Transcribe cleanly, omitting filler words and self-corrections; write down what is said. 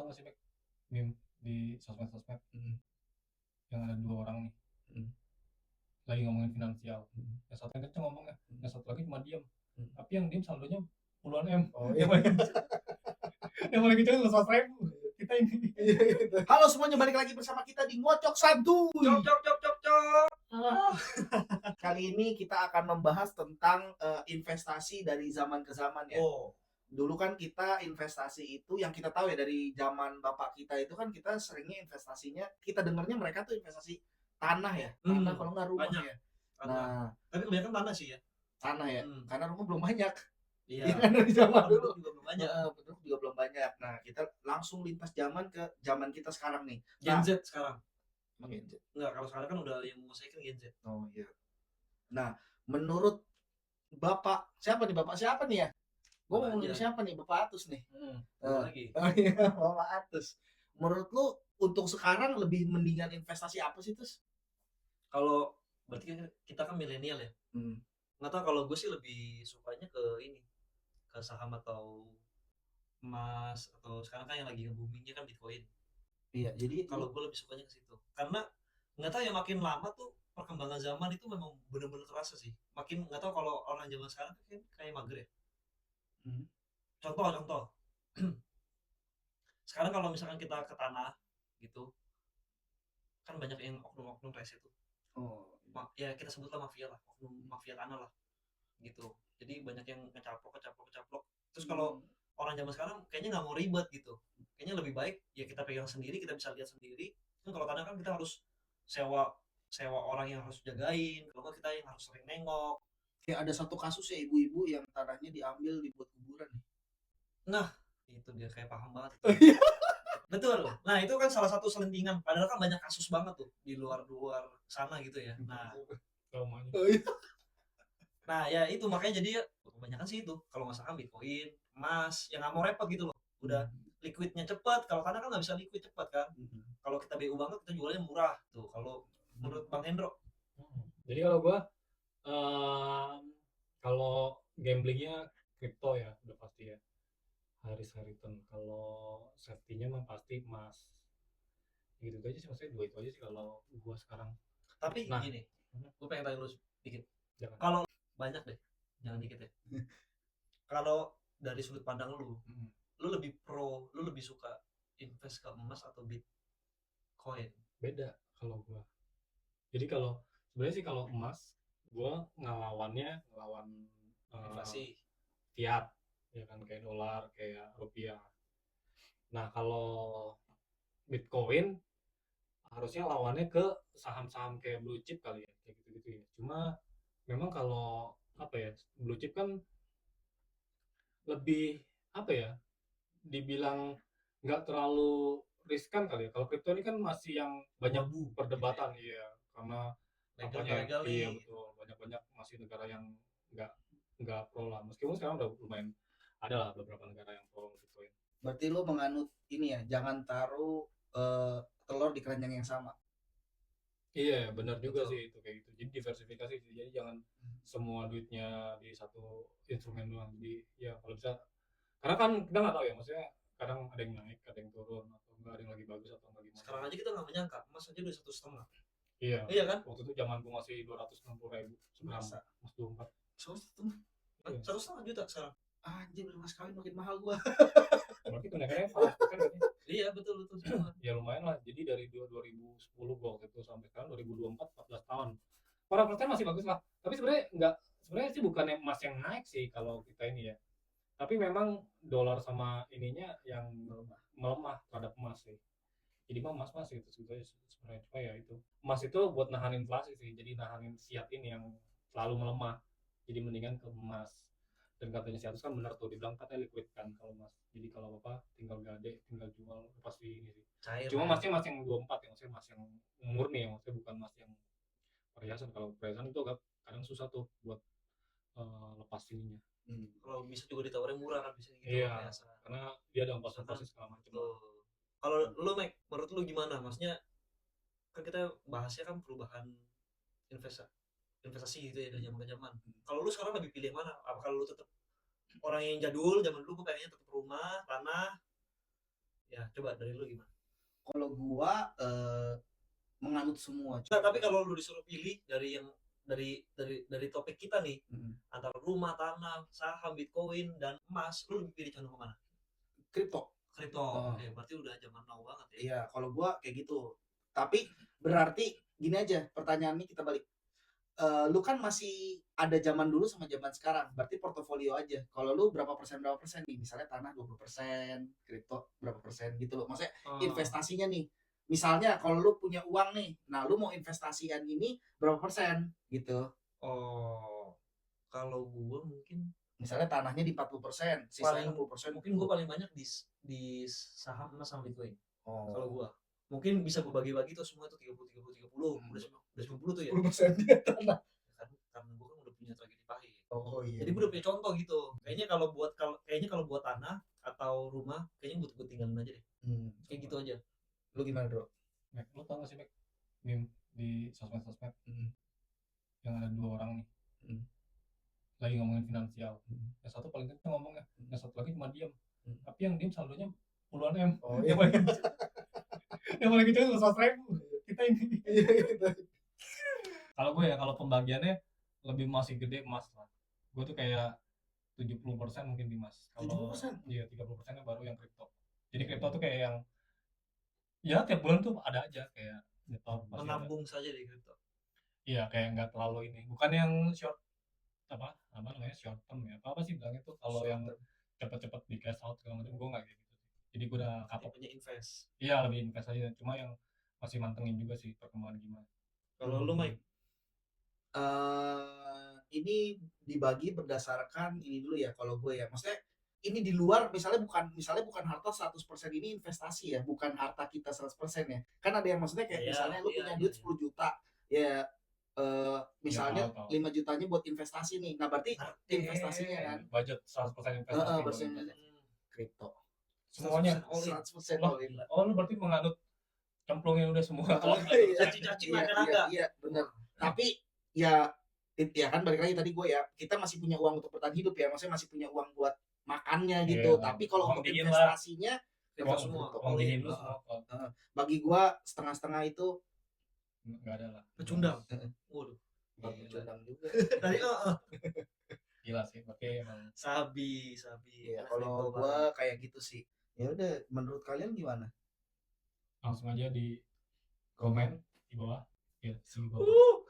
tau gak sih Mek, meme di sosmed-sosmed yang ada dua orang nih Hmm. lagi ngomongin finansial, Hmm. yang satu yang kenceng ngomongnya, yang satu lagi cuma diem, Hmm. tapi yang diem saldonya puluhan M. Oh yang paling yang paling kecil 100.000 kita ini. Halo semuanya, balik lagi bersama kita di Ngocok Santuy. Cok. Kali ini kita akan membahas tentang investasi dari zaman ke zaman ya. Oh, Dulu kan kita investasi itu yang kita tahu ya dari zaman bapak kita itu kan kita seringnya investasinya, kita dengarnya mereka tuh investasi tanah ya. Tanah kalau nggak rumah banyak. ya. Tanah. Nah, Tapi kebanyakan tanah sih ya. tanah ya. Hmm. Karena rumah belum banyak. Iya. Iya kan dari zaman dulu. Penduduk juga belum banyak. Penduduk juga belum banyak. Nah, kita langsung lintas zaman ke zaman kita sekarang nih. Gen Nah, Z sekarang. emang Gen Z? Enggak, kalau sekarang kan udah yang menguasai kan Gen Z. Oh iya. Nah, menurut Bapak siapa nih ya? Gue mau Aja. ngomongin siapa nih? Bapak Atus nih. Lagi. Oh iya, Bapak Atus. Menurut lu untuk sekarang lebih mendingan investasi apa sih, Tus? Kalau berarti kan kita kan milenial ya. Hmm. Nggak tahu, kalau gue sih lebih sukanya ke ini, ke saham atau emas, atau sekarang kan yang lagi boomingnya kan Bitcoin. Iya, jadi Kalau gue lebih sukanya ke situ. Karena nggak tahu ya, makin lama tuh perkembangan zaman itu memang benar-benar terasa sih. Makin nggak tahu kalau orang zaman sekarang kan kayak mager ya. Hmm. Contoh. Sekarang kalau misalkan kita ke tanah gitu, kan banyak yang oknum-oknum rese tuh. Oh, Ya kita sebutlah mafia lah, oknum mafia tanah lah gitu. Jadi banyak yang ngecaplok. Terus kalau orang zaman sekarang kayaknya nggak mau ribet gitu. Kayaknya lebih baik ya kita pegang sendiri, kita bisa lihat sendiri. Kan kalau tanah kan kita harus sewa orang yang harus jagain. Kalau nggak kita yang harus sering nengok. kayak ada satu kasus ya ibu-ibu yang tanahnya diambil dibuat kuburan. Nah, itu dia kayak paham banget. Betul. Nah, itu kan salah satu selentingan. Padahal kan banyak kasus banget tuh di luar sana gitu ya. Nah, Traumanya. Oh iya. nah ya itu makanya jadi ya kebanyakan sih itu. Kalau nggak saham, Bitcoin, emas, yang nggak mau repot gitu loh. Udah liquidnya cepat. Kalau tanah kan nggak bisa liquid cepat kan. Kalau kita BU banget, kita jualnya murah tuh. Kalau menurut Bang Hendro, Jadi kalau gua kalau gamblingnya kripto ya udah pasti ya, Haris Harriton. Kalau safety-nya mah pasti emas. Gitu aja sih, maksudnya dua itu aja sih kalau gua sekarang. tapi Nah. gini, gue pengen tanya lu dikit. Jangan. Kalau banyak deh, jangan dikit ya. Kalau dari sudut pandang lu lebih suka invest ke emas atau Bitcoin? Beda kalau gua. Jadi kalau sebenarnya sih kalau emas gua ngelawan Inflasi. fiat ya kan, kayak dolar, kayak rupiah. Nah kalau Bitcoin harusnya lawannya ke saham-saham kayak blue chip kali ya, kayak gitu-gitu ya. Cuma memang kalau apa ya, blue chip kan lebih apa ya, dibilang nggak terlalu riskan kali ya. Kalau kripto ini kan masih yang banyak perdebatan ya, karena Legal iya nih. betul, banyak masih negara yang nggak pro lah. Meskipun sekarang udah lumayan ada lah beberapa negara yang pro Bitcoin. Berarti lu menganut ini ya, jangan taruh telur di keranjang yang sama. Iya benar juga Betul. sih itu, kayak gitu. Jadi diversifikasi sih. Jadi jangan semua duitnya di satu instrumen doang. Jadi ya kalau bisa, karena kan kita nggak tahu ya, maksudnya kadang ada yang naik, ada yang turun, atau enggak ada yang lagi bagus atau enggak gimana. Sekarang aja kita nggak menyangka emas aja udah 1,5. Iya kan? Waktu itu zaman gua masih 260.000 segram Masa? emas 24. 1,5 juta sekarang. Anjir, mas kawin makin mahal gua. Berarti kenaikannya 100% berarti. Iya betul. Ya lumayan lah. Jadi dari 2010 gua waktu itu sampai sekarang 2024, 14 tahun. Para persen masih bagus lah. Tapi sebenarnya sih bukannya emas yang naik sih kalau kita ini ya. Tapi memang dolar sama ininya yang melemah terhadap emas sih. Jadi emas gitu aja sebenarnya. Cuma ya itu, emas itu buat nahan inflasi sih. Jadi nahanin fiat ini yang selalu melemah. Jadi mendingan ke emas. Dan katanya si Atus kan benar tuh, dibilang katanya liquid kan kalau emas. Jadi kalau apa tinggal gade, tinggal jual pasti ini sih. Cair. Cuma emasnya emas yang 24 ya, maksudnya emas yang murni ya, maksudnya bukan emas yang perhiasan. Kalau perhiasan itu agak kadang susah tuh buat lepas ininya. Kalau bisa juga ditawarin murah kan, bisa gitu. Iya, karena dia ada ongkos segala macam. Kalau lu Mac, menurut lu gimana? Maksudnya kan kita bahasnya kan perubahan investasi gitu ya dari zaman ke zaman. Kalau lu sekarang lebih pilih mana? Apa kalau lu tetap orang yang jadul zaman dulu, gue pengennya tetap rumah, tanah, Ya, coba dari lu gimana? Kalau gua menganut semua. Nah, tapi kalau lu disuruh pilih dari yang dari topik kita nih, antara rumah, tanah, saham, Bitcoin dan emas, lu lebih pilih condong kemana? Kripto. Kripto. Oh. Oke, berarti udah zaman now banget ya. Iya, kalau gua kayak gitu. Tapi berarti gini aja, pertanyaannya kita balik. Lu kan masih ada zaman dulu sama zaman sekarang, berarti portofolio aja. Kalau lu berapa persen nih? Misalnya tanah 20%, kripto berapa persen gitu loh. Maksudnya investasinya nih. Misalnya kalau lu punya uang nih, nah lu mau investasian ini berapa persen gitu. Oh, kalau gua mungkin Misalnya tanahnya di 40%, sisanya paling 60%. mungkin gua paling banyak di saham emas sama Bitcoin. Oh. Kalau gua mungkin bisa gua bagi-bagi tuh semua tuh 30 udah 90 tuh ya. 10% dia tanah. Karena gua kan udah punya tragedi pahit. Oh iya. Jadi gue udah punya contoh gitu. Kayaknya kalau buat tanah atau rumah, kayaknya gue tinggalin aja deh. Kayak gitu aja. Lu gimana, Bro? Mek, lu tau gak sih Mek, meme di sosmed yang ada 2 orang nih lagi ngomongin finansial. Yang satu paling kenceng ngomongnya, yang satu lagi cuma diam. Tapi yang diam saldonya puluhan M. Oh Yang paling kenceng, yang paling kenceng 100.000. Kita ini. Kalau gue ya, kalau pembagiannya lebih masih gede emas lah. Gue tuh kayak 70% mungkin di emas. Kalau 70%? iya 30%-nya baru yang kripto. Jadi kripto tuh kayak yang ya tiap bulan tuh ada aja kayak nyetor pasti ada. Menabung saja di kripto. Iya, kayak nggak terlalu ini. Bukan yang short apa namanya short term ya. Apa sih bilangnya tuh kalau Short yang term. cepet-cepet di cash out segala macam gue nggak kayak gitu. Jadi gue udah kapok. Tipenya invest. Iya, lebih invest aja. Cuma yang masih mantengin juga sih perkembangan gimana. Kalau lu Mike, ini dibagi berdasarkan ini dulu ya kalau gue ya. Maksudnya ini di luar misalnya bukan harta 100% ini investasi ya, bukan harta kita 100% ya. Kan ada yang maksudnya kayak Iya, misalnya lu iya, punya iya, duit iya. 10 juta ya misalnya tahu. 5 jutanya buat investasi nih. Nah, berarti investasinya kan Budget 100% investasi. bersih kripto. Semuanya 100% Loh, all in. oh lu berarti menganut cemplungin udah semua. Cacing-cacing naga-naga. Iya, benar. Tapi ya kan balik lagi tadi gue ya, kita masih punya uang untuk bertahan hidup ya, maksudnya masih punya uang buat makannya gitu. Iya, Tapi kalau uang untuk dingin investasinya Uang kripto. uang dingin lu semua Bagi gue setengah-setengah itu nggak ada lah. Pecundang. Waduh. pecundang juga. Tadi Gila sih, tapi emang sabi. Iya, kalau gue kayak gitu sih. Ya udah, menurut kalian gimana? langsung aja di komen di bawah. Ya, di bawah.